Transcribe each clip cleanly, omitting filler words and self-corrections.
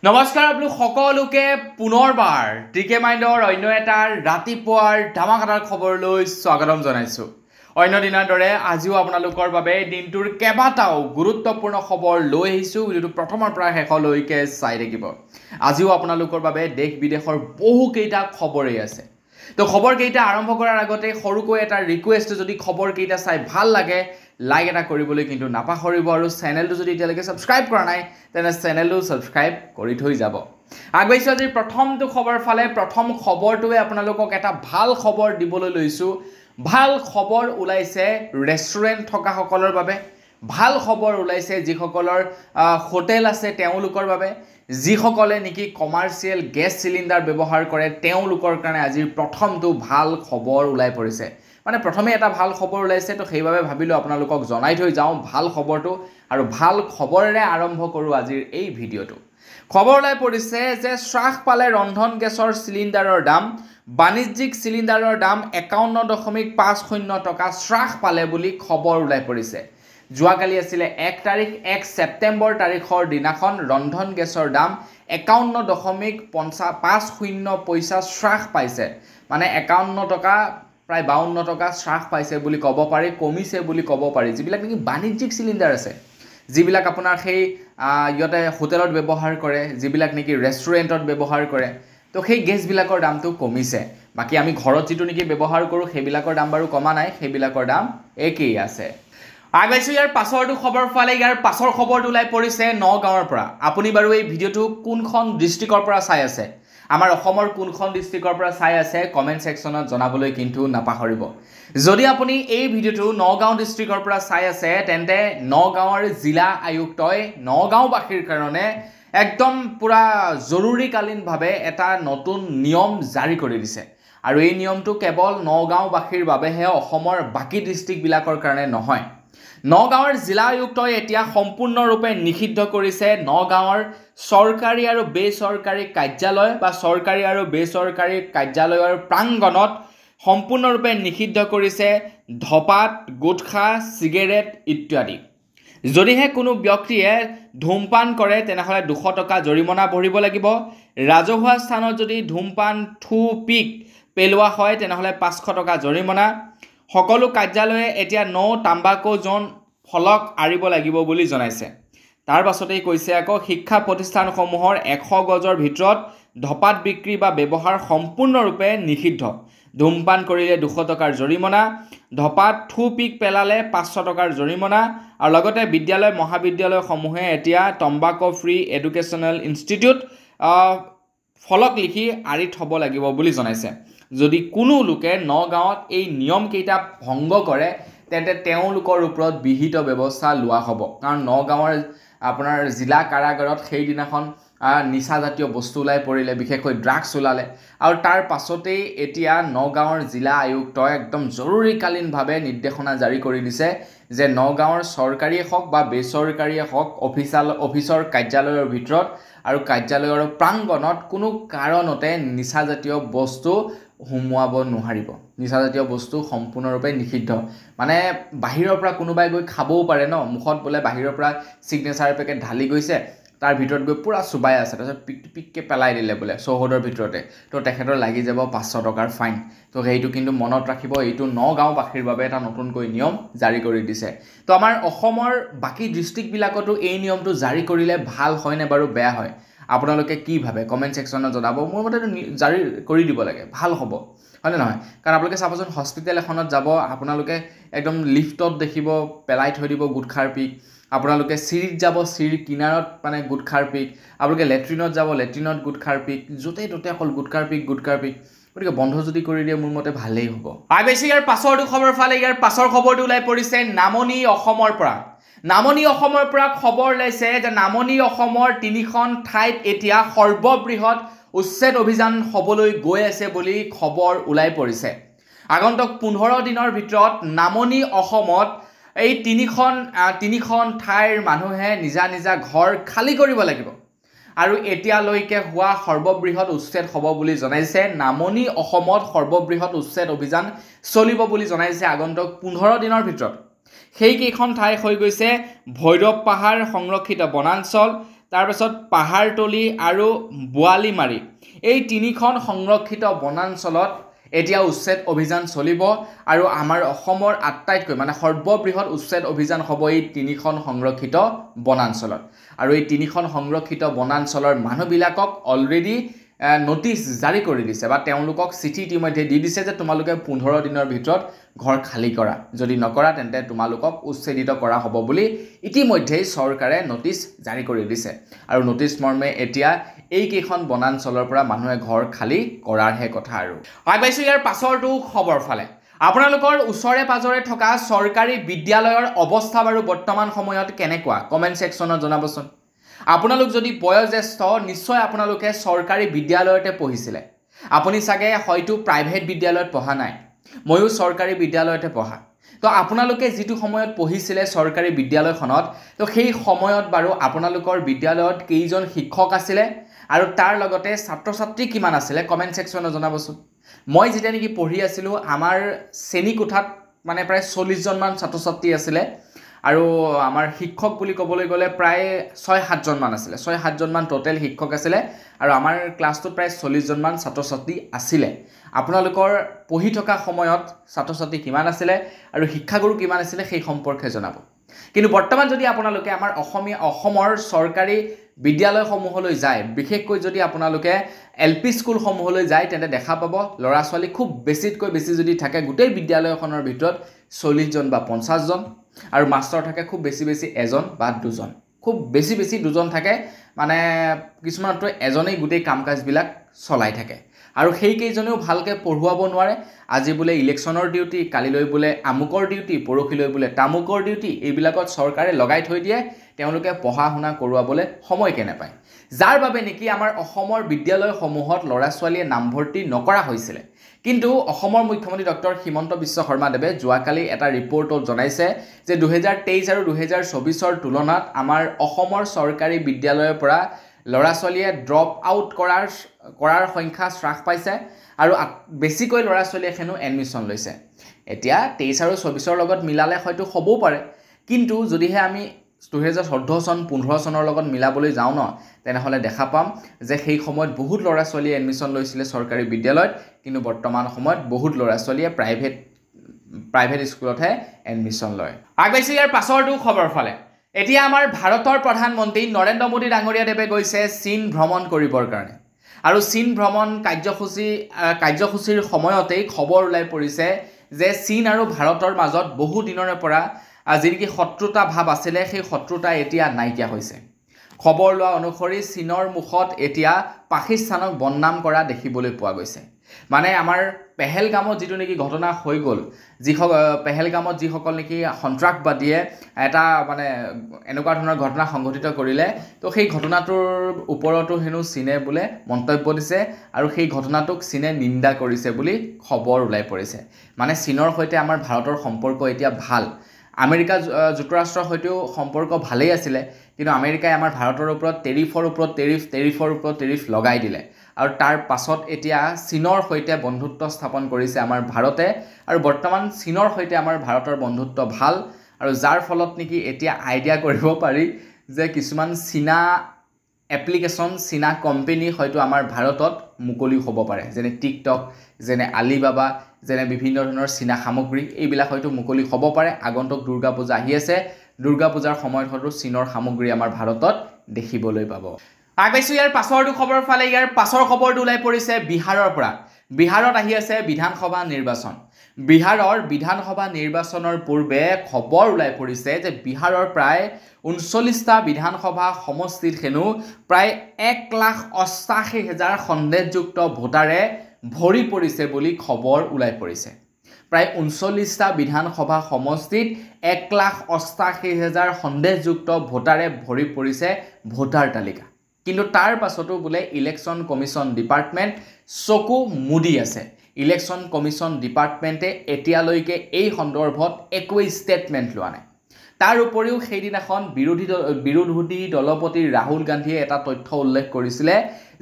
নমস্কাৰ আপোনালোক সকলোকে পুনৰবাৰ টিকে মাইণ্ডৰ অন্য এটা ৰাতিপুৱাৰ ধামাকাদাৰ খবৰলৈ স্বাগতম জনাইছো। অন্য দিনৰ দৰে আজিও আপোনালোকৰ বাবে দিনটোৰ কেইবাটাও গুৰুত্বপূৰ্ণ খবৰ লৈ আহিছো। ভিডিঅ'টো প্ৰথমৰ পৰা শেষলৈকে চাই থাকিব। আজিও আপোনালোকৰ বাবে দেশ বিদেশৰ বহু কেইটা খবৰেই আছে। তো খবৰ কেইটা আৰম্ভ কৰাৰ আগতে সৰুকৈ এটা ৰিকুৱেষ্ট, যদি খবৰ কেইটা চাই ভাল লাগে লাইক এটা কৰিবলৈ কিন্তু নাপাহৰিব, আৰু চেনেলটো যদি এতিয়ালৈকে সাবস্ক্ৰাইব কৰা নাই তেনে চেনেলটো সাবস্ক্ৰাইব কৰি থৈ যাব। আগবাইছো আজিৰ প্ৰথমটো খবৰ ফালে। প্ৰথম খবৰটোৱে আপোনালোকক এটা ভাল খবৰ দিবলৈ লৈছো। ভাল খবৰ ওলাইছে ৰেষ্টুৰেণ্ট থকা সকলৰ বাবে, ভাল খবৰ ওলাইছে যিসকলৰ হোটেল আছে তেওঁলোকৰ বাবে, যিসকলে নেকি কমাৰ্চিয়েল গেছ চিলিণ্ডাৰ ব্যৱহাৰ কৰে তেওঁলোকৰ কাৰণে আজিৰ প্ৰথমটো ভাল খবৰ ওলাই পৰিছে। মানে প্ৰথমে এটা ভাল খবৰ ওলাইছে, তো সেইভাবে ভাবিলো আপোনালোকক জনাই থৈ যাওঁ ভাল খবৰটো, আৰু ভাল খবৰেৰে আৰম্ভ কৰোঁ আজিৰ এই ভিডিঅ'টো। খবৰ ওলাই পৰিছে যে হ্ৰাস পালে ৰন্ধন গেছৰ চিলিণ্ডাৰৰ দাম। বাণিজ্যিক চিলিণ্ডাৰৰ দাম 51.50 টকা হ্ৰাস পালে বুলি খবৰ ওলাই পৰিছে। যোৱাকালি আছিলে 1 ছেপ্টেম্বৰ তাৰিখৰ দিনাখন ৰন্ধন গেছৰ দাম 51.50 পইচা হ্ৰাস পাইছে। মানে 51 টকা প্ৰায় 52 টকা হ্ৰাস পাইছে বুলি ক'ব পাৰি, কমিছে বুলি ক'ব পাৰি। যিবিলাক নেকি বাণিজ্যিক চিলিণ্ডাৰ আছে, যিবিলাক আপোনাৰ সেই ইয়াতে হোটেলত ব্যৱহাৰ কৰে, যিবিলাক নেকি ৰেষ্টুৰেণ্টত ব্যৱহাৰ কৰে, তো সেই গেছবিলাকৰ দামটো কমিছে। বাকী আমি ঘৰত যিটো নেকি ব্যৱহাৰ কৰোঁ সেইবিলাকৰ দাম বাৰু কমা নাই, সেইবিলাকৰ দাম একেই আছে। আগবাইছোঁ ইয়াৰ পাছৰটো খবৰ ফালে। ইয়াৰ পাছৰ খবৰটো ওলাই পৰিছে নগাঁৱৰ পৰা। আপুনি বাৰু এই ভিডিঅ'টো কোনখন ডিষ্ট্ৰিক্টৰ পৰা চাই আছে, আমাৰ অসমৰ কোনখন ডিষ্ট্ৰিক্টৰ পৰা চাই আছে কমেণ্ট ছেকশ্যনত জনাবলৈ কিন্তু নাপাহৰিব। যদি আপুনি এই ভিডিঅ'টো নগাঁও ডিষ্ট্ৰিক্টৰ পৰা চাই আছে তেন্তে নগাঁৱৰ জিলা আয়ুক্তই নগাঁওবাসীৰ কাৰণে একদম পুৰা জৰুৰীকালীনভাৱে এটা নতুন নিয়ম জাৰি কৰি দিছে। আৰু এই নিয়মটো কেৱল নগাঁওবাসীৰ বাবেহে, অসমৰ বাকী ডিষ্ট্ৰিক্টবিলাকৰ কাৰণে নহয়। নগাঁৱৰ জিলা আয়ুক্তই এতিয়া সম্পূৰ্ণৰূপে নিষিদ্ধ কৰিছে নগাঁৱৰ চৰকাৰী আৰু বেচৰকাৰী কাৰ্যালয় বা চৰকাৰী আৰু বেচৰকাৰী কাৰ্যালয়ৰ প্ৰাংগণত সম্পূৰ্ণৰূপে নিষিদ্ধ কৰিছে ধপাত, গুটখা, চিগাৰেট ইত্যাদি। যদিহে কোনো ব্যক্তিয়ে ধূমপান কৰে তেনেহ'লে 200 টকা জৰিমনা ভৰিব লাগিব। ৰাজহুৱা স্থানত যদি ধূমপান পিক পেলোৱা হয় তেনেহ'লে 500 টকা জৰিমনা। সকলো কাৰ্যালয়ে এতিয়া নো তাম্বাকু জোন ফলক আঁৰিব লাগিব বুলি জনাইছে। তাৰ পাছতেই কৈছে আকৌ শিক্ষা প্ৰতিষ্ঠানসমূহৰ 100 গজৰ ভিতৰত ধপাত বিক্ৰী বা ব্যৱহাৰ সম্পূৰ্ণৰূপে নিষিদ্ধ। ধূমপান কৰিলে 200 টকাৰ জৰিমনা, ধপাত পিক পেলালে 500 টকাৰ জৰিমনা। আৰু লগতে বিদ্যালয় মহাবিদ্যালয়সমূহে এতিয়া তম্বাকু ফ্ৰী এডুকেশ্যনেল ইনষ্টিটিউট ফলক লিখি আঁৰি থ'ব লাগিব বুলি জনাইছে। যদি কোনো লোকে নগাঁৱত এই নিয়মকেইটা ভংগ কৰে তেন্তে তেওঁলোকৰ ওপৰত বিহিত ব্যৱস্থা লোৱা হ'ব। কাৰণ নগাঁৱৰ আপোনাৰ জিলা কাৰাগাৰত সেইদিনাখন নিচাজাতীয় বস্তু ওলাই পৰিলে, বিশেষকৈ ড্ৰাগছ ওলালে, আৰু তাৰ পাছতেই এতিয়া নগাঁৱৰ জিলা আয়ুক্তই একদম জৰুৰীকালীনভাৱে নিৰ্দেশনা জাৰি কৰি দিছে যে নগাঁৱৰ চৰকাৰীয়ে হওক বা বেচৰকাৰীয়ে হওক অফিচৰ কাৰ্যালয়ৰ ভিতৰত আৰু কাৰ্যালয়ৰ প্ৰাংগণত কোনো কাৰণতে নিচাজাতীয় বস্তু সোমোৱাব নোৱাৰিব। নিচাজাতীয় বস্তু সম্পূৰ্ণৰূপে নিষিদ্ধ। মানে বাহিৰৰ পৰা কোনোবাই গৈ খাবও পাৰে ন, মুখত বোলে বাহিৰৰ পৰা ছিগনেচাৰ পেকেট ঢালি গৈছে, তাৰ ভিতৰত গৈ পুৰা চুবাই আছে, তাৰপিছত পিককৈ পেলাই দিলে বোলে চৌহদৰ ভিতৰতে, তো তেখেতৰ লাগি যাব 500 টকাৰ ফাইন। তো সেইটো কিন্তু মনত ৰাখিব, এইটো নগাঁওবাসীৰ বাবে এটা নতুনকৈ নিয়ম জাৰি কৰি দিছে। তো আমাৰ অসমৰ বাকী ডিষ্ট্ৰিক্টবিলাকতো এই নিয়মটো জাৰি কৰিলে ভাল হয়নে বাৰু বেয়া হয়, আপোনালোকে কি ভাবে কমেণ্ট ছেকশ্যনত জনাব। মোৰ মতে জাৰি কৰি দিব লাগে, ভাল হ'ব, হয়নে নহয়? কাৰণ আপোনালোকে চাবচোন হস্পিটেল এখনত যাব, আপোনালোকে একদম লিফ্টত দেখিব পেলাই থৈ দিব গুটখাৰ পিক। আপোনালোকে চিৰিত যাব, চিৰিৰ কিনাৰত মানে গুটখাৰ পিক। আপোনালোকে লেট্ৰিনত যাব, লেট্ৰিনত গুটখাৰ পিক। য'তে ত'তে অকল গুটখাৰ পিক। গতিকে বন্ধ যদি কৰি দিয়ে মোৰ মতে ভালেই হ'ব। আৰু বেছি ইয়াৰ পাছৰটো খবৰ ফালে। ইয়াৰ পাছৰ খবৰটো ওলাই পৰিছে নামনি অসমৰ পৰা। নামনি অসমৰ পৰা খবৰ ওলাইছে যে নামনি অসমৰ 3খন ঠাইত এতিয়া সৰ্ববৃহৎ উচ্ছেদ অভিযান হ'বলৈ গৈ আছে বুলি খবৰ ওলাই পৰিছে। আগন্তুক 15 দিনৰ ভিতৰত নামনি অসমত এই 3খন ঠাইৰ মানুহে নিজা নিজা ঘৰ খালী কৰিব লাগিব। আৰু এতিয়ালৈকে হোৱা সৰ্ববৃহৎ উচ্ছেদ হ'ব বুলি জনাইছে। নামনি অসমত সৰ্ববৃহৎ উচ্ছেদ অভিযান চলিব বুলি জনাইছে আগন্তুক 15 দিনৰ ভিতৰত। সেইকেইখন ঠাই হৈ গৈছে ভৈৰৱ পাহাৰ সংৰক্ষিত বনাঞ্চল, তাৰপিছত পাহাৰতলি আৰু বোৱালিমাৰী এই তিনিখন সংৰক্ষিত বনাঞ্চলত এতিয়া উচ্ছেদ অভিযান চলিব আৰু আমাৰ অসমৰ আটাইতকৈ মানে সৰ্ববৃহৎ উচ্ছেদ অভিযান হ'ব এই তিনিখন সংৰক্ষিত বনাঞ্চলত আৰু এই তিনিখন সংৰক্ষিত বনাঞ্চলৰ মানুহবিলাকক অলৰেডি নোটিছ জাৰি কৰি দিছে বা তেওঁলোকক চিঠি ইতিমধ্যে দি দিছে যে তোমালোকে 15 দিনৰ ভিতৰত ঘৰ খালী কৰা যদি নকৰা তেন্তে তোমালোকক উচ্ছেদিত কৰা হ'ব বুলি ইতিমধ্যে চৰকাৰে নোটিছ জাৰি কৰি দিছে আৰু নোটিছ মৰ্মে এতিয়া এই কেইখন বনাঞ্চলৰ পৰা মানুহে ঘৰ খালী কৰাৰহে কথা আৰু আগবাইছো ইয়াৰ পাছৰটো খবৰ ফালে আপোনালোকৰ ওচৰে পাজৰে থকা চৰকাৰী বিদ্যালয়ৰ অৱস্থা বাৰু বৰ্তমান সময়ত কেনেকুৱা কমেন্ট সেকশনত জনাবচোন আপোনালোক যদি বয়োজ্যেষ্ঠ নিশ্চয় আপোনালোকে চৰকাৰী বিদ্যালয়তে পঢ়িছিলে আপুনি চাগে হয়তো প্ৰাইভেট বিদ্যালয়ত পঢ়া নাই ময়ো চৰকাৰী বিদ্যালয়তে পঢ়া তো আপোনালোকে যেটো সময়ত পঢ়িছিলে চৰকাৰী বিদ্যালয়খনত তো সেই সময়ত বাৰু আপোনালোকৰ বিদ্যালয়ত কেইজন শিক্ষক আছিল আৰু তাৰ লগতে ছাত্ৰ ছাত্ৰী কিমান আছিল কমেন্ট সেকশনত জনাবচোন মই যেতিয়া নেকি পঢ়ি আছিলো আমাৰ শ্ৰেণী কোঠাত মানে প্ৰায় 40 জন মান ছাত্ৰ ছাত্ৰী আছিল আৰু আমাৰ শিক্ষক বুলি ক'বলৈ গ'লে প্ৰায় 6-7 জন মান আছিল 6-7 জন মান টোটাল শিক্ষক আছিল আৰু আমাৰ ক্লাছটোত প্ৰায় 40 জন মান ছাত্ৰ ছাত্ৰী আছিল আপোনালোকৰ পঢ়ি থকা সময়ত ছাত্ৰ ছাত্ৰী কিমান আছিল আৰু শিক্ষাগুৰু কিমান আছিল সেই সম্পৰ্কে জনাব কিন্তু বৰ্তমান যদি আপোনালোকে আমাৰ অসমৰ চৰকাৰী বিদ্যালয়সমূহলৈ যায় বিশেষকৈ যদি আপোনালোকে এলপি স্কুল সমূহলৈ যায় তেন্তে দেখা পাব লৰা ছোৱালী খুব বেছিতকৈ বেছি যদি থাকে গোটেই বিদ্যালয়খনৰ ভিতৰত 40 জন বা 50 জন আৰু মাষ্টৰ থাকে খুব বেছি এজন বা দুজন খুব বেছি দুজন থাকে মানে কিছুমানটো এজনেই গোটেই কামকাজ বিলাক চলাই থাকে আৰু সেই কেইজনেও ভালকে পঢ়ুৱাব নোৱাৰে আজি বুলে ইলেকশনৰ ডিউটি কালিলৈ বুলে আমুকৰ ডিউটি পৰখিলৈ বুলে তামুকৰ ডিউটি এইবিলাকত চৰকাৰে লগাই থৈ দিয়ে তেওঁলোকে পঢ়া শুনা কৰোৱাবলে সময় কেনে পায় যাৰ বাবে নেকি আমাৰ অসমৰ বিদ্যালয়সমূহত লৰা ছোৱালীয়ে নামভৰ্তি নকৰা হৈছিল কিন্তু অসমৰ মুখ্যমন্ত্ৰী ডক্টৰ হিমন্ত বিশ্ব শৰ্মা দেৱে যোৱাকালি এটা ৰিপৰ্টত জনাইছে যে 2023 আৰু 2024 ৰ তুলনাত আমাৰ অসমৰ চৰকাৰী বিদ্যালয়ৰ পৰা লৰা ছোৱালীয়ে ড্ৰপ আউট কৰাৰ সংখ্যা হ্ৰাস পাইছে আৰু বেছিকৈ লৰা ছোৱালীয়ে খেনো এডমিশন লৈছে এতিয়া 23 আৰু 24 ৰ লগত মিলালে হয়তো হ'বও পাৰে কিন্তু যদিহে আমি 2014 চন 15 চনৰ লগত মিলাবলৈ যাও ন তেনেহলে দেখা পাম যে সেই সময়ত বহুত লৰা ছোৱালী এডমিশন লৈছিল চৰকাৰী বিদ্যালয়ত কিন্তু বৰ্তমান সময়ত বহুত লৰা ছোৱালীয়ে প্ৰাইভেট স্কুলতহে এডমিশন লয় আগবাইছে ইয়াৰ পাছৰটো খবৰ ফালে এতিয়া আমাৰ ভাৰতৰ প্ৰধানমন্ত্ৰী নৰেন্দ্ৰ মোদী ডাঙৰীয়া দেৱে গৈছে চীন ভ্ৰমণ কৰিবৰ কাৰণে আৰু চীন ভ্ৰমণ কাৰ্যসূচীৰ সময়তেই খবৰ ওলাই পৰিছে যে চীন আৰু ভাৰতৰ মাজত বহু দিনৰে পৰা যিকি শত্ৰুতা ভাৱ আছিল সেই শত্ৰুতা এতিয়া নাইকিয়া হৈছে খবৰ লোৱা অনুসৰি চীনৰ মুখত এতিয়া পাকিস্তানক বদনাম কৰা দেখিবলৈ পোৱা গৈছে মানে আমাৰ পেহেলগামত যেটো নেকি ঘটনা হৈ গল পেহেলগামত যিসকল নেকি সন্ত্ৰাসবাদীয়ে এটা মানে এনেকুৱা ধৰণৰ ঘটনা সংঘটিত কৰিলে তো সেই ঘটনাটোৰ ওপৰতো হেনো চীনে বুলে মন্তব্য দিছে আৰু সেই ঘটনাটোক চীনে নিন্দা কৰিছে বুলি খবৰ ওলাই পৰিছে মানে চীনৰ সৈতে আমাৰ ভাৰতৰ সম্পৰ্ক এতিয়া ভাল আমেৰিকা যুক্তৰাষ্ট্ৰৰ সৈতেও সম্পৰ্ক ভালেই আছিল কিন্তু আমেৰিকাই আমাৰ ভাৰতৰ ওপৰত টেৰিফৰ ওপৰত টেৰিফ লগাই দিলে আৰু তাৰ পাছত এতিয়া চীনৰ সৈতে বন্ধুত্ব স্থাপন কৰিছে আমাৰ ভাৰতে আৰু বৰ্তমান চীনৰ সৈতে আমাৰ ভাৰতৰ বন্ধুত্ব ভাল আৰু যাৰ ফলত নেকি এতিয়া আইডিয়া কৰিব পাৰি যে কিছুমান চীনা এপ্লিকেশন চীনা কোম্পানী হয়তো আমাৰ ভাৰতত মুকলি হ'ব পাৰে যেনে টিকটক যেনে আলিবাবা যেনে বিভিন্ন ধৰণৰ চীনা সামগ্ৰী এইবিলাক হয়তো মুকলি হ'ব পাৰে আগন্তুক দুৰ্গা পূজা আহি আছে দুৰ্গা পূজাৰ সময়ত হয়তো চীনৰ সামগ্ৰী আমাৰ ভাৰতত দেখিবলৈ পাব আগবাইছো ইয়াৰ পাছৰটো খবৰ ফালে ইয়াৰ পাছৰ খবৰটো ওলাই পৰিছে বিহাৰৰ পৰা বিহাৰত আহি আছে বিধানসভা নিৰ্বাচন বিহাৰৰ বিধানসভা নিৰ্বাচনৰ পূৰ্বে খবৰ ওলাই পৰিছে যে বিহাৰৰ প্ৰায় 39টা বিধানসভা সমষ্টিত হেনো প্ৰায় 1,88,000 সন্দেহযুক্ত ভোটাৰে ভৰি পৰিছে বুলি খবৰ ওলাই পৰিছে প্ৰায় 39টা বিধানসভা সমষ্টিত 1,88,000 সন্দেহযুক্ত ভোটাৰে ভৰি পৰিছে ভোটাৰ তালিকা কিন্তু তাৰ পাছতো বুলে ইলেকশন কমিশন ডিপাৰ্টমেন্ট চকু মুদি আছে ইলেকশন কমিশন ডিপাৰ্টমেন্টে এতিয়ালৈকে এই সন্দৰ্ভত একোই ষ্টেটমেন্ট লোৱা নাই তাৰ উপৰিও সেইদিনাখন বিৰোধী দলপতি ৰাহুল গান্ধীয়ে এটা তথ্য উল্লেখ কৰিছিল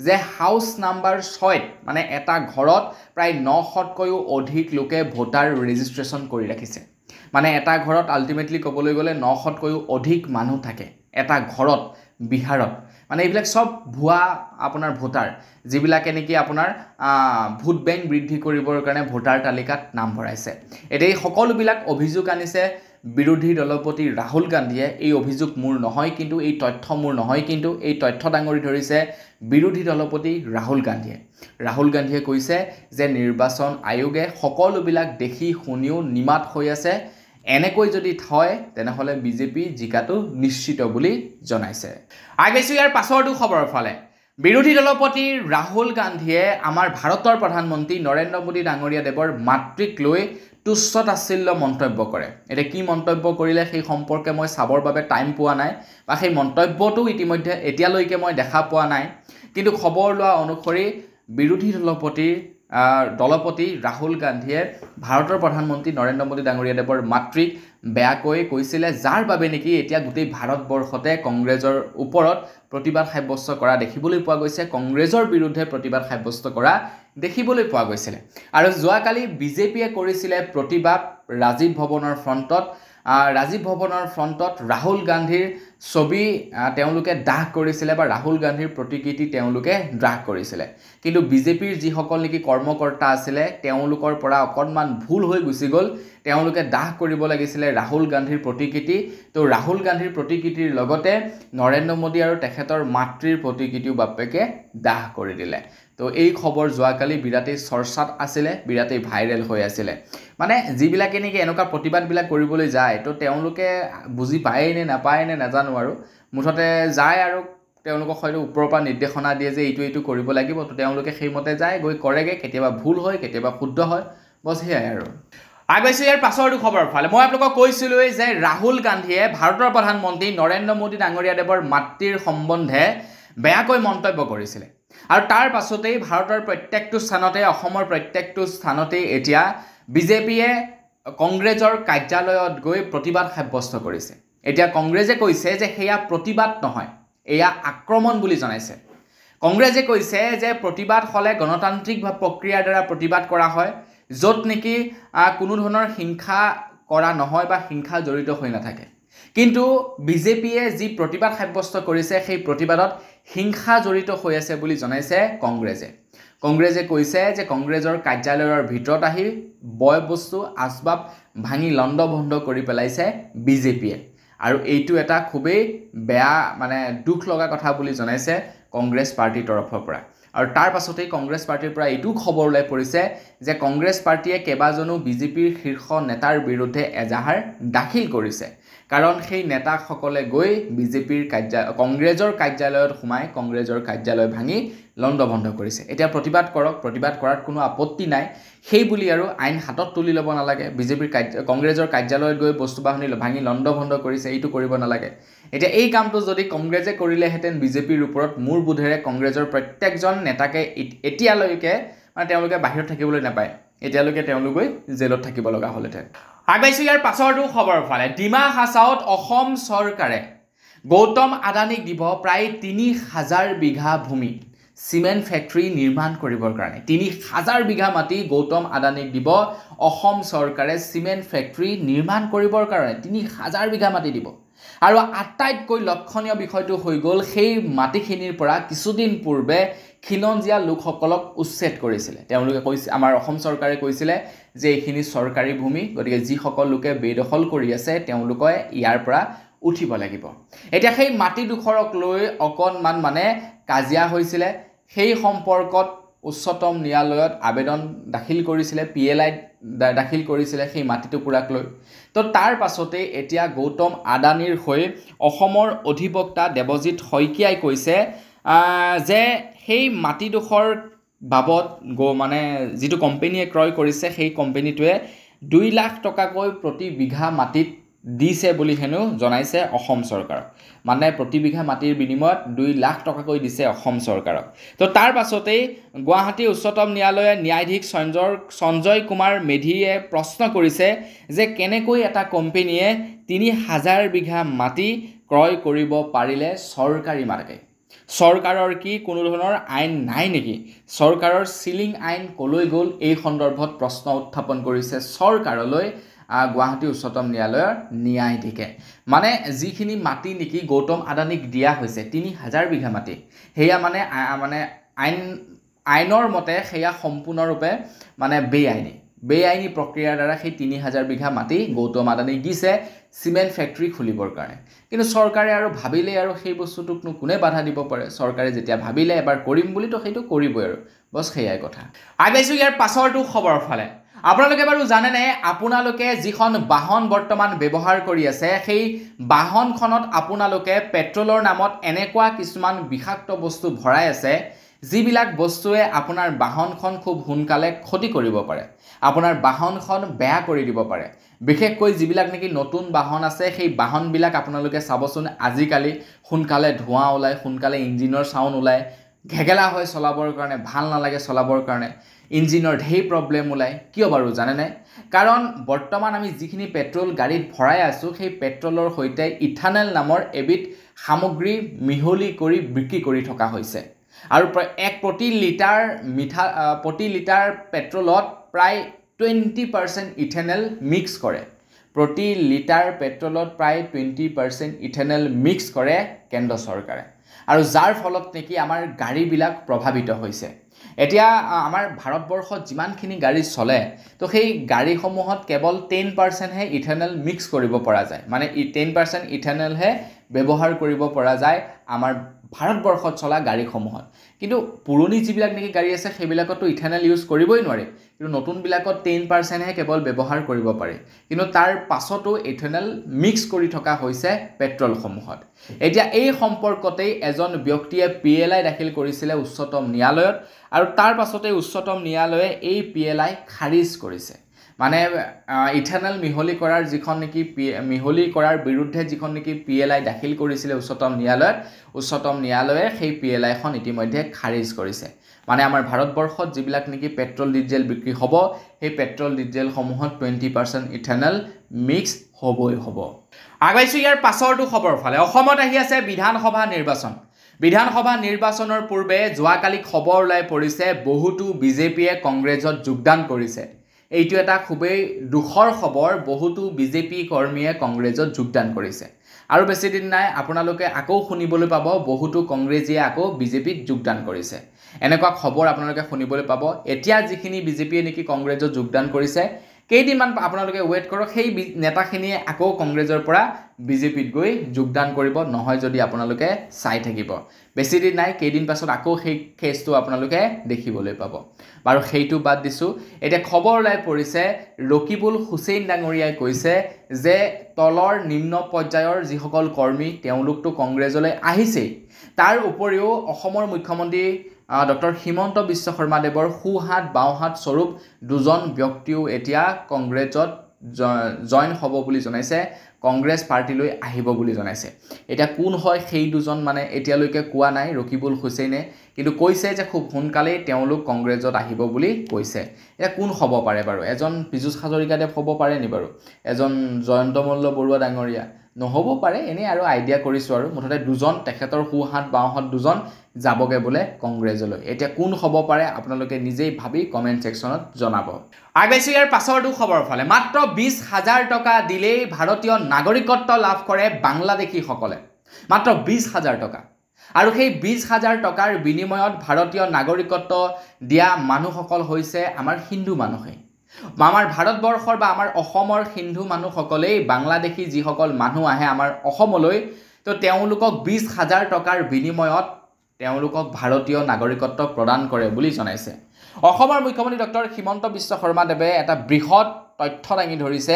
যে হাউস নাম্বাৰ 6 মানে এটা ঘৰত প্ৰায় 900তকৈও অধিক লোকে ভোটাৰ ৰেজিষ্ট্ৰেচন কৰি ৰাখিছে মানে এটা ঘৰত আলটিমেটলি ক'বলৈ গ'লে 900তকৈও অধিক মানুহ থাকে এটা ঘৰত বিহাৰত মানে এইবিলাক সব ভুৱা আপোনাৰ ভোটাৰ যিবিলাকে নেকি আপোনাৰ ভোট বেংক বৃদ্ধি কৰিবৰ কাৰণে ভোটাৰ তালিকাত নাম ভৰাইছে এতিয়া এই সকলোবিলাক অভিযোগ আনিছে বিৰোধী দলপতি ৰাহুল গান্ধীয়ে এই অভিযোগ মোৰ নহয় কিন্তু এই তথ্য মোৰ নহয় কিন্তু এই তথ্য ডাঙৰি ধৰিছে বিৰোধী দলপতি ৰাহুল গান্ধীয়ে কৈছে যে নিৰ্বাচন আয়োগে সকলোবিলাক দেখি শুনিও নিমাত হৈ আছে এনেকৈ যদি থয় তেনেহলে বিজেপি জিকাটো নিশ্চিত বুলি জনাইছে আগেছো ইয়াৰ পাছৰটো খবৰৰ ফালে বিৰোধী দলপতি ৰাহুল গান্ধীয়ে আমাৰ ভাৰতৰ প্ৰধানমন্ত্ৰী নৰেন্দ্ৰ মোদী ডাঙৰীয়া দেৱৰ মাতৃক লৈ তুচ্ছ তাচ্ছিল্য মন্তব্য কৰে এটা কি মন্তব্য কৰিলে সেই সম্পৰ্কে মই চাবৰ বাবে টাইম পোৱা নাই বা সেই মন্তব্যটো ইতিমধ্যে এতিয়ালৈকে মই দেখা পোৱা নাই কিন্তু খবৰ লোৱা অনুসৰি বিৰোধী দলপতি ৰাহুল গান্ধীয়ে ভাৰতৰ প্ৰধানমন্ত্ৰী নৰেন্দ্ৰ মোদী ডাঙৰীয়া দেৱৰ মাতৃক বেয়াকৈ কৈছিলে যাৰ বাবে নেকি এতিয়া গোটেই ভাৰতবৰ্ষতে কংগ্ৰেছৰ ওপৰত প্ৰতিবাদ সাব্যস্ত কৰা দেখিবলৈ পোৱা গৈছে কংগ্ৰেছৰ বিৰুদ্ধে প্ৰতিবাদ সাব্যস্ত কৰা দেখিবলৈ পোৱা গৈছিল আৰু যোৱাকালি বিজেপিয়ে কৰিছিলে প্ৰতিবাদ ৰাজীৱ ভৱনৰ ফ্ৰণ্টত ৰাহুল গান্ধীৰ ছবি তেওঁলোকে দাহ কৰিছিলে বা ৰাহুল গান্ধীৰ প্ৰতিকৃতি তেওঁলোকে দাহ কৰিছিলে কিন্তু বিজেপিৰ যিসকল নেকি কৰ্মকৰ্তা আছিলে তেওঁলোকৰ পৰা অকণমান ভুল হৈ গুচি গ'ল তেওঁলোকে দাহ কৰিব লাগিছিলে ৰাহুল গান্ধীৰ প্ৰতিকৃতি তো ৰাহুল গান্ধীৰ প্ৰতিকৃতিৰ লগতে নৰেন্দ্ৰ মোদী আৰু তেখেতৰ মাতৃৰ প্ৰতিকৃতিও বাপেকে দাহ কৰি দিলে তো এই খবৰ যোৱাকালি বিৰাটেই চৰ্চাত আছিলে বিৰাটেই ভাইৰেল হৈ আছিলে মানে যিবিলাকে নেকি এনেকুৱা প্ৰতিবাদবিলাক কৰিবলৈ যায় তো তেওঁলোকে বুজি পায় নে নাপায় নে নাজানো আৰু মুঠতে যায় আৰু তেওঁলোকক হয়তো ওপৰৰ পৰা নিৰ্দেশনা দিয়ে যে এইটো কৰিব লাগিব তো তেওঁলোকে সেইমতে যায় গৈ কৰেগে কেতিয়াবা ভুল হয় কেতিয়াবা শুদ্ধ হয় বস সেয়াই আৰু আগৈছে ইয়াৰ পাছৰটো খবৰ ফালে মই আপোনালোকক কৈছিলোঁ যে ৰাহুল গান্ধীয়ে ভাৰতৰ প্ৰধানমন্ত্ৰী নৰেন্দ্ৰ মোদী ডাঙৰীয়া দেৱৰ মাতৃৰ সম্বন্ধে বেয়াকৈ মন্তব্য কৰিছিলে আৰু তাৰ পাছতেই ভাৰতৰ প্ৰত্যেকটো স্থানতে অসমৰ প্ৰত্যেকটো স্থানতে এতিয়া বিজেপিয়ে কংগ্ৰেছৰ কাৰ্যালয়ত গৈ প্ৰতিবাদ সাব্যস্ত কৰিছে এতিয়া কংগ্ৰেছে কৈছে যে হেয়া প্ৰতিবাদ নহয় এয়া আক্ৰমণ বুলি জনাইছে কংগ্ৰেছে কৈছে যে প্ৰতিবাদ হলে গণতান্ত্ৰিক প্ৰক্ৰিয়াৰ দ্বাৰা প্ৰতিবাদ কৰা হয় য'ত নেকি কোনো ধৰণৰ হিংসা কৰা নহয় বা হিংসা জড়িত হৈ নাথাকে কিন্তু বিজেপিয়ে যি প্ৰতিবাদ সাব্যস্ত কৰিছে সেই প্ৰতিবাদত হিংসা জড়িত হৈ আছে বুলি জনাইছে কংগ্ৰেছে কৈছে যে কংগ্ৰেছৰ কাৰ্যালয়ৰ ভিতৰত আহি বয় বস্তু আসবাব ভাঙি লণ্ডভণ্ড কৰি পেলাইছে বিজেপিয়ে আৰু এইটো এটা খুবেই বেয়া মানে দুখ লগা কথা বুলি জনাইছে কংগ্ৰেছ পাৰ্টিৰ তৰফৰ পৰা আৰু তাৰ পাছতেই কংগ্ৰেছ পাৰ্টিৰ পৰা এইটো খবৰ ওলাই পৰিছে যে কংগ্ৰেছ পাৰ্টিয়ে কেবাজনো বিজেপিৰ শীৰ্ষ নেতাৰ বিৰুদ্ধে এজাহাৰ দাখিল কৰিছে কাৰণ সেই নেতাসকলে গৈ বিজেপিৰ কংগ্ৰেছৰ কাৰ্যালয়ত সোমাই কংগ্ৰেছৰ কাৰ্যালয় ভাঙি লণ্ডভণ্ড কৰিছে এতিয়া প্ৰতিবাদ কৰাত কোনো আপত্তি নাই সেই বুলি আৰু আইন হাতত তুলি ল'ব নালাগে বিজেপিৰ কংগ্ৰেছৰ কাৰ্যালয়ত গৈ বস্তু বাহনি ভাঙি লণ্ডভণ্ড কৰিছে এইটো কৰিব নালাগে এতিয়া এই কামটো যদি কংগ্ৰেছে কৰিলেহেঁতেন বিজেপিৰ ওপৰত মোৰ বোধেৰে কংগ্ৰেছৰ প্ৰত্যেকজন নেতাকে এতিয়ালৈকে মানে তেওঁলোকে বাহিৰত থাকিবলৈ নাপায় এতিয়ালৈকে তেওঁলোকে জেলত থাকিব লগা হ'লহেঁতেন আগবাইছোঁ ইয়াৰ পাছৰটো খবৰ ফালে ডিমা হাছাওত অসম চৰকাৰে গৌতম আদানীক দিব প্ৰায় ৩,০০০ বিঘা ভূমি সিমেন্ট ফ্যাক্টৰী নিৰ্মাণ কৰিবৰ কাৰণে ৩,০০০ বিঘা মাটি গৌতম আদানীক দিব অসম চৰকাৰে সিমেন্ট ফ্যাক্টৰী নিৰ্মাণ কৰিবৰ কাৰণে ৩,০০০ বিঘা মাটি দিব আৰু আটাইতকৈ লক্ষণীয় বিষয়টো হৈ গ'ল সেই মাটিখিনিৰ পৰা কিছুদিন পূৰ্বে খিলঞ্জীয়া লোকসকলক উচ্ছেদ কৰিছিলে তেওঁলোকে কৈছে আমাৰ অসম চৰকাৰে কৈছিলে যে এইখিনি চৰকাৰী ভূমি গতিকে যিসকল লোকে বেদখল কৰি আছে তেওঁলোকে ইয়াৰ পৰা উঠিব লাগিব এতিয়া সেই মাটিডোখৰক লৈ অকণমান মানে কাজিয়া হৈছিলে সেই সম্পৰ্কত উচ্চতম ন্যায়ালয়ত আবেদন দাখিল কৰিছিলে পিএলআই দাখিল কৰিছিলে সেই মাটিটুকুৰাক লৈ তো তাৰ পাছতে এতিয়া গৌতম আদানীৰ হৈ অসমৰ অধিবক্তা দেৱজিৎ শইকীয়াই কৈছে যে সেই মাটিডোখৰ বাবদ মানে যিটো কোম্পানীয়ে ক্ৰয় কৰিছে সেই কোম্পানীটোৱে 2 লাখ টকাকৈ প্ৰতি বিঘা মাটিত দিছে বুলি হেনো জনাইছে অসম চৰকাৰক মানে প্ৰতি বিঘা মাটিৰ বিনিময়ত 2 লাখ টকাকৈ দিছে অসম চৰকাৰক তো তাৰ পাছতেই গুৱাহাটী উচ্চতম ন্যায়ালয়ে ন্যায়াধীশ সঞ্জয় কুমাৰ মেধিয়ে প্ৰশ্ন কৰিছে যে কেনেকৈ এটা কোম্পানীয়ে ৩,০০০ বিঘা মাটি ক্ৰয় কৰিব পাৰিলে চৰকাৰী মাটিকে চৰকাৰৰ কি কোনো ধৰণৰ আইন নাই নেকি চৰকাৰৰ সিলিং আইন কলৈ গ'ল এই সন্দৰ্ভত প্ৰশ্ন উত্থাপন কৰিছে চৰকাৰলৈ গুৱাহাটী উচ্চতম ন্যায়ালয়ৰ ন্যায়াধীশে মানে যিখিনি মাটি নেকি গৌতম আদানীক দিয়া হৈছে 3000 বিঘা মাটি সেয়া মানে আইনৰ মতে সেয়া সম্পূৰ্ণৰূপে মানে বেআইনী প্ৰক্ৰিয়াৰ দ্বাৰা সেই 3000 বিঘা মাটি গৌতম আদানীক দিছে সিমেন্ট ফ্যাক্টৰী খুলিবৰ কাৰণে কিন্তু চৰকাৰে আৰু ভাবিলে আৰু সেই বস্তুটোকনো কোনে বাধা দিব পাৰে চৰকাৰে যেতিয়া ভাবিলে এবাৰ কৰিম বুলি তো সেইটো কৰিবই আৰু বস সেইয়াই কথা আগাইছো ইয়াৰ পাছৰটো খবৰ ফালে আপোনালোকে বাৰু জানে নে আপোনালোকে যিখন বাহন বৰ্তমান ব্যৱহাৰ কৰি আছে সেই বাহনখনত আপোনালোকে পেট্ৰলৰ নামত এনেকুৱা কিছুমান বিষাক্ত বস্তু ভৰাই আছে যিবিলাক বস্তুৱে আপোনাৰ বাহনখন খুব সোনকালে ক্ষতি কৰিব পাৰে আপোনাৰ বাহনখন বেয়া কৰি দিব পাৰে বিশেষকৈ যিবিলাক নেকি নতুন বাহন আছে সেই বাহনবিলাক আপোনালোকে চাবচোন আজিকালি সোনকালে ধোঁৱা ওলায় সোনকালে ইঞ্জিনৰ সাউণ্ড ওলায় ঘেগেলা হয় চলাবৰ কাৰণে ভাল নালাগে চলাবৰ কাৰণে ইঞ্জিনৰ ঢেৰ প্ৰব্লেম ওলায় কিয় বাৰু জানে নাই কাৰণ বৰ্তমান আমি যিখিনি পেট্ৰল গাড়ীত ভৰাই আছো সেই পেট্ৰলৰ সৈতে ইথানল নামৰ এবিধ সামগ্ৰী মিহলি কৰি বিক্ৰী কৰি থকা হৈছে আৰু প্ৰতি লিটাৰ পেট্ৰলত প্ৰায় 20% ইথানল মিক্স কৰে প্ৰতি লিটাৰ পেট্ৰলত প্ৰায় 20% ইথানল মিক্স কৰে কেন্দ্ৰ চৰকাৰে আৰু যাৰ ফলত নেকি আমাৰ গাড়ীবিলাক প্ৰভাৱিত হৈছে এতিয়া আমাৰ ভাৰতবৰ্ষত যিমানখিনি গাড়ী চলে তো সেই গাড়ীসমূহত কেৱল 10% হে ইথানল মিক্স কৰিব পৰা যায় মানে 10% ইথানল হে ব্যৱহাৰ কৰিব পৰা যায় আমাৰ ভাৰতবৰ্ষত চলা গাড়ীসমূহত কিন্তু পুৰণি যিবিলাক নেকি গাড়ী আছে সেইবিলাকতো ইথানল ইউজ কৰিবই নোৱাৰে কিন্তু নতুন বিলাকত 10% হে কেৱল ব্যৱহাৰ কৰিব পাৰে কিন্তু তাৰ পাছতো ইথানল মিক্স কৰি থকা হৈছে পেট্ৰলসমূহত এতিয়া এই সম্পৰ্কতেই এজন ব্যক্তিয়ে পিএলআই দাখিল কৰিছিল উচ্চতম ন্যায়ালয়ত আৰু তাৰ পাছতে উচ্চতম ন্যায়ালয়ে এই পিএলআই খাৰিজ কৰিছে মানে ইথানল মিহলি কৰাৰ যিখন নেকি মিহলি কৰাৰ বিৰুদ্ধে যিখন নেকি পিএলআই দাখিল কৰিছিল উচ্চতম ন্যায়ালয়ে সেই পিএলআইখন ইতিমধ্যে খাৰিজ কৰিছে মানে আমাৰ ভাৰতবৰ্ষত যিবিলাক নেকি পেট্ৰল ডিজেল বিক্ৰী হ'ব সেই পেট্ৰল ডিজেল সমূহত 20% ইথানল মিক্স হ'বই হ'ব আগাইছো ইয়াৰ পাছৰটো খবৰ ফালে অসমত আহি আছে বিধানসভা নিৰ্বাচনৰ পূৰ্বে যোৱাকালি খবৰ ওলাই পৰিছে বহুতো বিজেপিয়ে কংগ্ৰেছত যোগদান কৰিছে এইটো এটা খুবেই দুখৰ খবৰ বহুতো বিজেপি কৰ্মীয়ে কংগ্ৰেছত যোগদান কৰিছে আৰু বেছি দিন নাই আপোনালোকে আকৌ শুনিবলৈ পাব বহুতো কংগ্ৰেছীয়ে আকৌ বিজেপিত যোগদান কৰিছে এনেকুৱা খবৰ আপোনালোকে শুনিবলৈ পাব এতিয়া যিখিনি বিজেপিয়ে নেকি কংগ্ৰেছত যোগদান কৰিছে কেইদিনমান আপোনালোকে ওয়েট কৰক সেই নেতাখিনিয়ে আকৌ কংগ্ৰেছৰ পৰা বিজেপিত গৈ যোগদান কৰিব নহয় যদি আপোনালোকে চাই থাকিব বেছি দিন নাই কেইদিন পাছত আকৌ সেই কেছটো আপোনালোকে দেখিবলৈ পাব বাৰু সেইটো বাদ দিছো এতিয়া খবৰ ওলাই পৰিছে ৰকিবুল হুছেইন ডাঙৰীয়াই কৈছে যে তলৰ নিম্ন পৰ্যায়ৰ যিসকল কৰ্মী তেওঁলোকটো কংগ্ৰেছলৈ আহিছে তাৰ উপৰিও অসমৰ মুখ্যমন্ত্ৰী ডক্টৰ হিমন্ত বিশ্ব শৰ্মা দেৱৰ সোহাত বাওহাত স্বৰূপ দুজন ব্যক্তিও এতিয়া কংগ্ৰেছত জয়েন হ'ব বুলি জনাইছে কংগ্ৰেছ পাৰ্টিলৈ আহিব বুলি জনাইছে এটা কোন হয় সেই দুজন মানে এতিয়ালৈকে কোৱা নাই ৰকিবুল হুছেইনে কিন্তু কৈছে যে খুব সোনকালেই তেওঁলোক কংগ্ৰেছত আহিব বুলি কৈছে এটা কোন হ'ব পাৰে বাৰু এজন পীযুষ হাজৰিকাদেৱ হ'ব পাৰে নি বাৰু এজন জয়ন্ত মল্ল বৰুৱা ডাঙৰীয়া নহ'ব পাৰে এনে আৰু আইডিয়া কৰিছো আৰু মুঠতে দুজন তেখেতৰ সোহাত বাওহাত দুজন যাবগে বলে কংগ্ৰেছলৈ এতিয়া কোন হ'ব পাৰে আপোনালোকে নিজেই ভাবি কমেন্ট সেকশনত জনাব আগাইছো ইয়াৰ পাছৰটো খবৰ ফালে মাত্ৰ 20000 টকা দিলেই ভাৰতীয় নাগৰিকত্ব লাভ কৰে বাংলাদেশীসকলে মাত্ৰ 20000 টকা আৰু সেই 20000 টকাৰ বিনিময়ত ভাৰতীয় নাগৰিকত্ব দিয়া মানুহসকল হৈছে আমাৰ হিন্দু মানুহে আমাৰ ভাৰতবৰ্ষৰ বা আমাৰ অসমৰ হিন্দু মানুহসকলেই বাংলাদেশী যিসকল মানুহ আহে আমাৰ অসমলৈ তো তেওঁলোকক 20000 টকাৰ বিনিময়ত তেওঁলোকক ভাৰতীয় নাগৰিকত্ব প্ৰদান কৰে বুলি জনাইছে অসমৰ মুখ্যমন্ত্ৰী ডক্টৰ হিমন্ত বিশ্ব শৰ্মা দেৱে এটা বৃহৎ তথ্য দাঙি ধৰিছে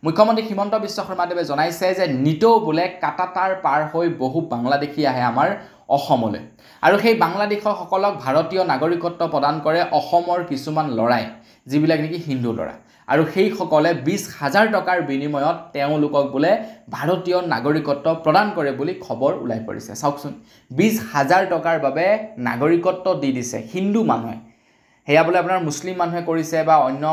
মুখ্যমন্ত্ৰী হিমন্ত বিশ্ব শৰ্মা দেৱে জনাইছে যে নিতৌ বোলে কাটাতাৰ পাৰ হৈ বহু বাংলাদেশী আহে আমাৰ অসমলৈ আৰু সেই বাংলাদেশীসকলক ভাৰতীয় নাগৰিকত্ব প্ৰদান কৰে অসমৰ কিছুমান লৰাই যিবিলাক নেকি হিন্দু লৰা আৰু সেই সকলে 20000 টকাৰ বিনিময়ত তেওঁলোকক বোলে ভাৰতীয় নাগৰিকত্ব প্ৰদান কৰে বুলি খবৰ ওলাই পৰিছে চাওকচোন 20000 টকাৰ বাবে নাগৰিকত্ব দি দিছে হিন্দু মানুহে হেয়া বোলে আপোনাৰ মুছলিম মানুহে কৰিছে বা অন্য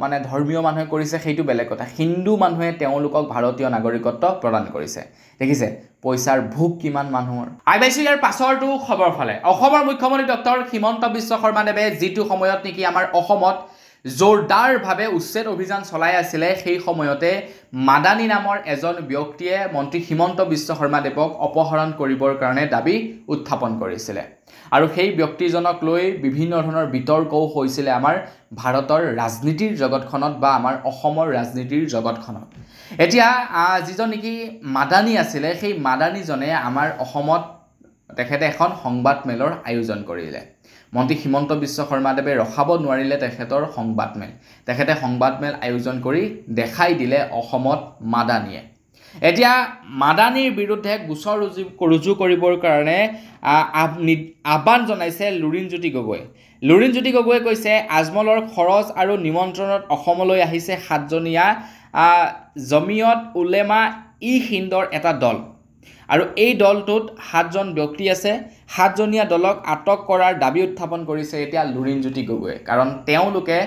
মানে ধৰ্মীয় মানুহে কৰিছে সেইটো বেলেগ কথা হিন্দু মানুহে তেওঁলোকক ভাৰতীয় নাগৰিকত্ব প্ৰদান কৰিছে দেখিছে পইচাৰ ভোগ কিমান মানুহৰ আইবাইছি ইয়াৰ পাছৰটো খবৰ ফালে অসমৰ মুখ্যমন্ত্ৰী ডক্টৰ হিমন্ত বিশ্ব শৰ্মা দেৱে যেটো সময়ত নেকি আমাৰ অসমত জোৰদাৰভাৱে উচ্ছেদ অভিযান চলাই আছিলে সেই সময়তে মাদানী নামৰ এজন ব্যক্তিয়ে মন্ত্ৰী হিমন্ত বিশ্ব শৰ্মাদেৱক অপহৰণ কৰিবৰ কাৰণে দাবী উত্থাপন কৰিছিলে আৰু সেই ব্যক্তিজনক লৈ বিভিন্ন ধৰণৰ বিতৰ্কও হৈছিলে আমাৰ ভাৰতৰ ৰাজনীতিৰ জগতখনত বা আমাৰ অসমৰ ৰাজনীতিৰ জগতখনত এতিয়া যিজন নেকি মাদানী আছিলে সেই মাদানীজনে আমাৰ অসমত তেখেতে এখন সংবাদমেলৰ আয়োজন কৰিলে মন্ত্ৰী হিমন্ত বিশ্ব শৰ্মাদেৱে ৰখাব নোৱাৰিলে তেখেতৰ সংবাদমেল তেখেতে সংবাদমেল আয়োজন কৰি দেখাই দিলে অসমত মাদানীয়ে এতিয়া মাদানীৰ বিৰুদ্ধে গোচৰ ৰুজু কৰিবৰ কাৰণে আহ্বান জনাইছে লুৰিণজ্যোতি গগৈয়ে কৈছে আজমলৰ খৰচ আৰু নিমন্ত্ৰণত অসমলৈ আহিছে 7জনীয়া জমিয়ত উলেমা ই হিন্দৰ এটা দল আৰু এই দলটোত 7জন ব্যক্তি আছে 7জনীয়া দলক আটক কৰাৰ দাবী উত্থাপন কৰিছে এতিয়া লুৰিণজ্যোতি গগৈয়ে কাৰণ তেওঁলোকে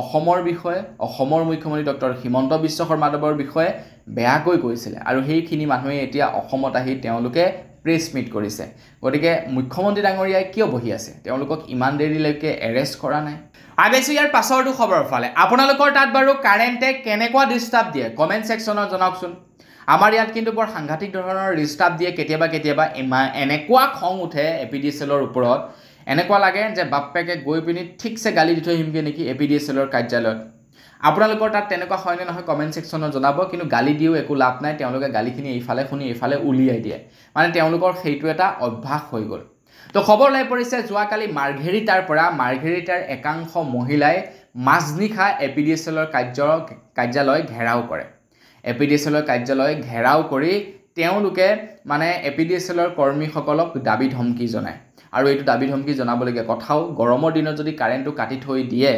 অসমৰ বিষয়ে অসমৰ মুখ্যমন্ত্ৰী ডক্টৰ হিমন্ত বিশ্ব শৰ্মাদেৱৰ বিষয়ে বেয়াকৈ কৈছিলে আৰু সেইখিনি মানুহে এতিয়া অসমত আহি তেওঁলোকে প্ৰেছ মিট কৰিছে গতিকে মুখ্যমন্ত্ৰী ডাঙৰীয়াই কিয় বহি আছে তেওঁলোকক ইমান দেৰিলৈকে এৰেষ্ট কৰা নাই আগেছো ইয়াৰ পাছৰটো খবৰৰ ফালে আপোনালোকৰ তাত বাৰু কাৰেণ্টে কেনেকুৱা ডিষ্টাৰ্ব দিয়ে কমেণ্ট ছেকশ্যনত জনাওকচোন আমাৰ ইয়াত কিন্তু বৰ সাংঘাতিক ধৰণৰ ডিষ্টাৰ্ব দিয়ে কেতিয়াবা এনেকুৱা খং উঠে এপিডিএছএলৰ ওপৰত এনেকুৱা লাগে যে বাপ্পেকে গৈ পিনি ঠিকছে গালি দি থৈ আহিমগে নেকি এপিডিএছএলৰ কাৰ্যালয়ত আপোনালোকৰ তাত তেনেকুৱা হয়নে নহয় কমেণ্ট ছেকশ্যনত জনাব কিন্তু গালি দিও একো লাভ নাই তেওঁলোকে গালিখিনি এইফালে শুনি এইফালে উলিয়াই দিয়ে মানে তেওঁলোকৰ সেইটো এটা অভ্যাস হৈ গ'ল তো খবৰ ওলাই পৰিছে যোৱাকালি মাৰ্ঘেৰিটাৰ একাংশ মহিলাই মাজনিশা এপিডিএছএলৰ কাৰ্যালয় ঘেৰাও কৰে এপিডিএছএলৰ কাৰ্যালয় ঘেৰাও কৰি তেওঁলোকে মানে এপিডিএছএলৰ কৰ্মীসকলক দাবী ধমকি জনায় আৰু এইটো দাবী ধমকি জনাবলগীয়া কথাও গৰমৰ দিনত যদি কাৰেণ্টটো কাটি থৈ দিয়ে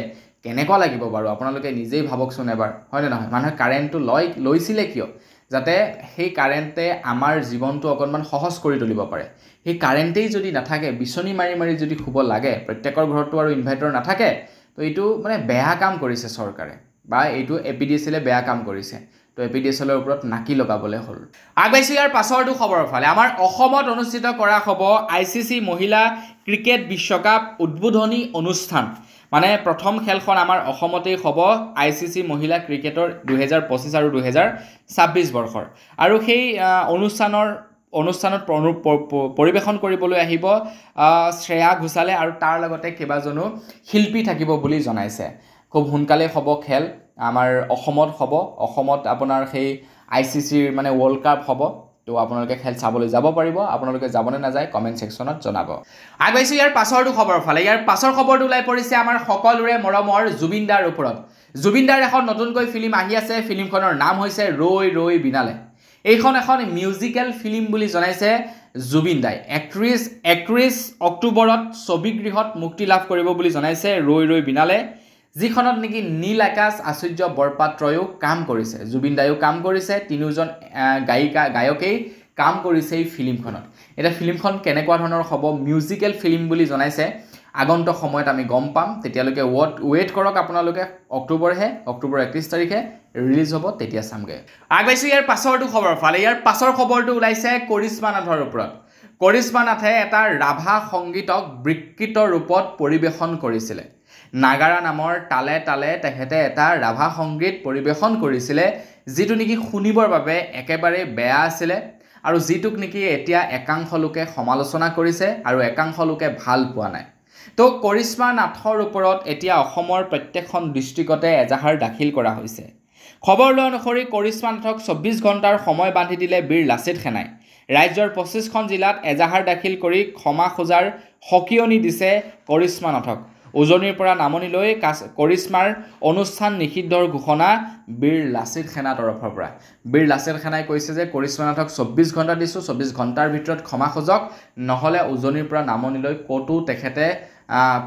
কেনেকুৱা লাগিব বাৰু আপোনালোকে নিজেই ভাবকচোন এবাৰ হয়নে নহয় মানুহে কাৰেণ্টটো লৈছিলে কিয় যাতে সেই কাৰেণ্টে আমাৰ জীৱনটো অকণমান সহজ কৰি তুলিব পাৰে সেই কাৰেণ্টেই যদি নাথাকে বিচনী মাৰি যদি শুব লাগে প্ৰত্যেকৰ ঘৰতো আৰু ইনভাৰ্টাৰ নাথাকে তো এইটো মানে বেয়া কাম কৰিছে চৰকাৰে বা এইটো এপিডিএছএলে বেয়া কাম কৰিছে তো এপিডিএছএলৰ ওপৰত নাকি লগাবলৈ হ'ল আগবাইছো ইয়াৰ পাছৰটো খবৰৰ ফালে আমাৰ অসমত অনুষ্ঠিত কৰা হ'ব ICC মহিলা ক্ৰিকেট বিশ্বকাপ উদ্বোধনী অনুষ্ঠান মানে প্ৰথম খেলখন আমাৰ অসমতেই হ'ব ICC মহিলা ক্ৰিকেটৰ 2025 আৰু 2026 বৰ্ষৰ আৰু সেই অনুষ্ঠানত পৰিবেশন কৰিবলৈ আহিব শ্ৰেয়া ঘোষালে আৰু তাৰ লগতে কেইবাজনো শিল্পী থাকিব বুলি জনাইছে খুব সোনকালে হ'ব খেল আমাৰ অসমত হ'ব অসমত আপোনাৰ সেই ICCৰ মানে ৱৰ্ল্ড কাপ হ'ব তো আপোনালোকে খেল চাবলৈ যাব পাৰিব আপোনালোকে যাবনে নাযায় কমেণ্ট ছেকশ্যনত জনাব আগবাইছো ইয়াৰ পাছৰটো খবৰৰ ফালে ইয়াৰ পাছৰ খবৰটো ওলাই পৰিছে আমাৰ সকলোৰে মৰমৰ জুবিন দাৰ ওপৰত জুবিন দাৰ এখন নতুনকৈ ফিল্ম আহি আছে ফিল্মখনৰ নাম হৈছে ৰৈ ৰৈ বিনালে এইখন এখন মিউজিকেল ফিল্ম বুলি জনাইছে জুবিন দাই 31 অক্টোবৰত ছবিগৃহত মুক্তি লাভ কৰিব বুলি জনাইছে ৰৈ ৰৈ বিনালে যিখনত নেকি নীল আকাশ আচাৰ্য বৰপাত্ৰয়ো কাম কৰিছে জুবিন দায়ো কাম কৰিছে তিনিজন গায়কেই কাম কৰিছে এই ফিল্মখনত এটা ফিল্মখন কেনেকুৱা ধৰণৰ হ'ব মিউজিকেল ফিল্ম বুলি জনাইছে আগন্তুক সময়ত আমি গম পাম তেতিয়ালৈকে ৱেট কৰক আপোনালোকে অক্টোবৰ 31 তাৰিখে ৰিলিজ হ'ব তেতিয়া চামগে আগবাইছো ইয়াৰ পাছৰটো খবৰ ফালে ইয়াৰ পাছৰ খবৰটো ওলাইছে কৰিশ্মা নাথৰ ওপৰত কৰিশ্মা নাথে এটা ৰাভা সংগীতক বিকৃত ৰূপত পৰিবেশন কৰিছিলে নাগাৰা নামৰ তালে তালে তেখেতে এটা ৰাভা সংগীত পৰিবেশন কৰিছিলে যিটো নেকি শুনিবৰ বাবে একেবাৰে বেয়া আছিলে আৰু যিটোক নেকি এতিয়া একাংশ লোকে সমালোচনা কৰিছে আৰু একাংশ লোকে ভাল পোৱা নাই তো কৰিশ্মা নাথৰ ওপৰত এতিয়া অসমৰ প্ৰত্যেকখন ডিষ্ট্ৰিক্টতে এজাহাৰ দাখিল কৰা হৈছে খবৰ লোৱা অনুসৰি কৰিশ্মা নাথক 24 ঘণ্টাৰ সময় বান্ধি দিলে বীৰ লাচিত সেনাই ৰাজ্যৰ 25খন জিলাত এজাহাৰ দাখিল কৰি ক্ষমা খোজাৰ সকিয়নি দিছে কৰিশ্মা নাথক উজনিৰ পৰা নামনিলৈ কৰিশ্মাৰ অনুষ্ঠান নিষিদ্ধৰ ঘোষণা বীৰ লাচিত সেনা তৰফৰ পৰা বীৰ লাচিত সেনাই কৈছে যে কৰিশ্মা নাথক 24 ঘণ্টা দিছো 24 ঘণ্টাৰ ভিতৰত ক্ষমা খোজক নহলে উজনিৰ পৰা নামনিলৈ কতো তেখেতে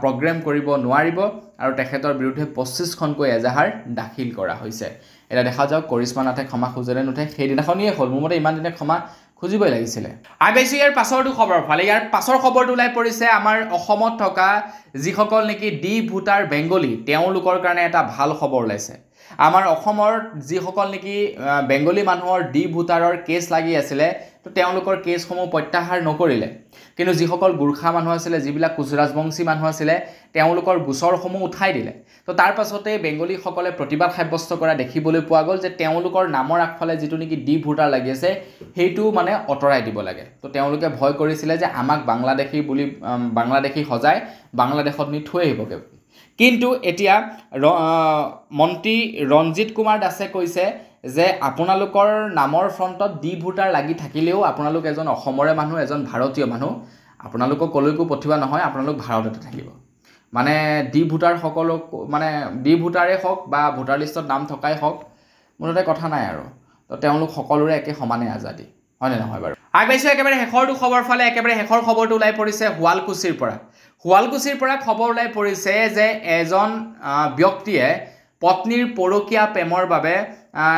প্ৰগ্ৰাম কৰিব নোৱাৰিব আৰু তেখেতৰ বিৰুদ্ধে 25খনকৈ এজাহাৰ দাখিল কৰা হৈছে এটা দেখা যাওক কৰিশ্মা নাথে ক্ষমা খোজেৰে নুঠে সেইদিনাখনিয়ে হ'ল মোৰ মতে ইমান দিনে ক্ষমা খুজিবই লাগিছিলে আগবাইছো ইয়াৰ পাছৰটো খবৰ ফালে ইয়াৰ পাছৰ খবৰটো ওলাই পৰিছে আমাৰ অসমত থকা যিসকল নেকি ডি ভোটাৰ বেংগলী তেওঁলোকৰ কাৰণে এটা ভাল খবৰ ওলাইছে আমাৰ অসমৰ যিসকল নেকি বেংগলী মানুহৰ ডি ভোটাৰৰ কেছ লাগি আছিলে তো তেওঁলোকৰ কেছসমূহ প্ৰত্যাহাৰ নকৰিলে কিন্তু যিসকল গোৰ্খা মানুহ আছিলে যিবিলাক কোচ ৰাজবংশী মানুহ আছিলে তেওঁলোকৰ গোচৰসমূহ উঠাই দিলে তো তাৰ পাছতে বেংগলীসকলে প্ৰতিবাদ সাব্যস্ত কৰা দেখিবলৈ পোৱা গ'ল যে তেওঁলোকৰ নামৰ আগফালে যিটো নেকি ডি ভোটাৰ লাগি আছে সেইটো মানে অতৰাই দিব লাগে তো তেওঁলোকে ভয় কৰিছিলে যে আমাক বাংলাদেশী সজাই বাংলাদেশত নি থৈ আহিবগে কিন্তু এতিয়া মন্ত্ৰী ৰঞ্জিত কুমাৰ দাসে কৈছে যে আপোনালোকৰ নামৰ ফ্ৰণ্টত ডি ভোটাৰ লাগি থাকিলেও আপোনালোক এজন অসমৰে মানুহ এজন ভাৰতীয় মানুহ আপোনালোকক কলৈকো পঠিওৱা নহয় আপোনালোক ভাৰততে থাকিব মানে ডি ভোটাৰ সকলক মানে ডি ভোটাৰে হওক বা ভোটাৰ লিষ্টত নাম থকাই হওক মুঠতে কথা নাই আৰু তো তেওঁলোক সকলোৰে একে সমানে আজাদী হয়নে নহয় বাৰু আগবাইছোঁ একেবাৰে শেষৰটো খবৰ ফালে একেবাৰে শেষৰ খবৰটো ওলাই পৰিছে শুৱালকুছিৰ পৰা খবৰ ওলাই পৰিছে যে এজন ব্যক্তিয়ে পত্নীৰ পৰকীয়া প্ৰেমৰ বাবে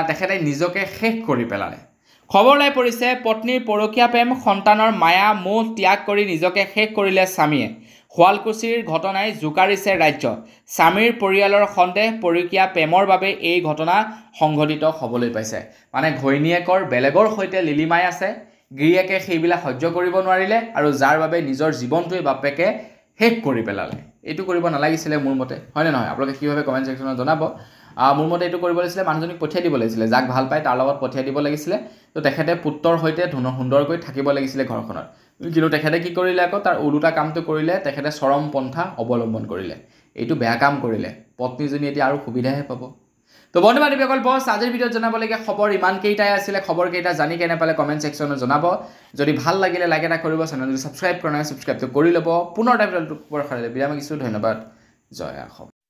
তেখেতে নিজকে শেষ কৰি পেলালে খবৰ ওলাই পৰিছে পত্নীৰ পৰকীয়া প্ৰেম সন্তানৰ মায়া মোহ ত্যাগ কৰি নিজকে শেষ কৰিলে স্বামীয়ে শুৱালকুছিৰ ঘটনাই জোকাৰিছে ৰাজ্য স্বামীৰ পৰিয়ালৰ সন্দেহ পৰকীয়া প্ৰেমৰ বাবে এই ঘটনা সংঘটিত হ'বলৈ পাইছে মানে ঘৈণীয়েকৰ বেলেগৰ সৈতে লিলিমাই আছে গিৰিয়েকে সেইবিলাক সহ্য কৰিব নোৱাৰিলে আৰু যাৰ বাবে নিজৰ জীৱনটোৱে বাপেকে শেষ কৰি পেলালে এইটো কৰিব নালাগিছিলে মোৰ মতে হয়নে নহয় আপোনালোকে কিভাৱে কমেণ্ট ছেকশ্যনত জনাব মোৰ মতে এইটো কৰিব লাগিছিলে মানুহজনীক পঠিয়াই দিব লাগিছিলে যাক ভাল পায় তাৰ লগত পঠিয়াই দিব লাগিছিলে তো তেখেতে পুত্ৰৰ সৈতে সুন্দৰকৈ থাকিব লাগিছিলে ঘৰখনত কিন্তু তেখেতে কি কৰিলে আকৌ তাৰ ওলোটা কামটো কৰিলে তেখেতে চৰম পন্থা অৱলম্বন কৰিলে এইটো বেয়া কাম কৰিলে পত্নীজনী এতিয়া আৰু সুবিধাহে পাব তো বন্ধু বান্ধৱীসকল বছ আজিৰ ভিডিঅ'ত জনাবলগীয়া খবৰ ইমানকেইটাই আছিলে খবৰকেইটা জানি কেনে পালে কমেণ্ট ছেকশ্যনত জনাব যদি ভাল লাগিলে লাইক এটা কৰিব চেনেলটো ছাবস্ক্ৰাইব কৰা নাই ছাবস্ক্ৰাইবটো কৰি ল'ব পুনৰ এটা ভিডিঅ'টো বিৰাম মাগিছোঁ ধন্যবাদ জয় অসম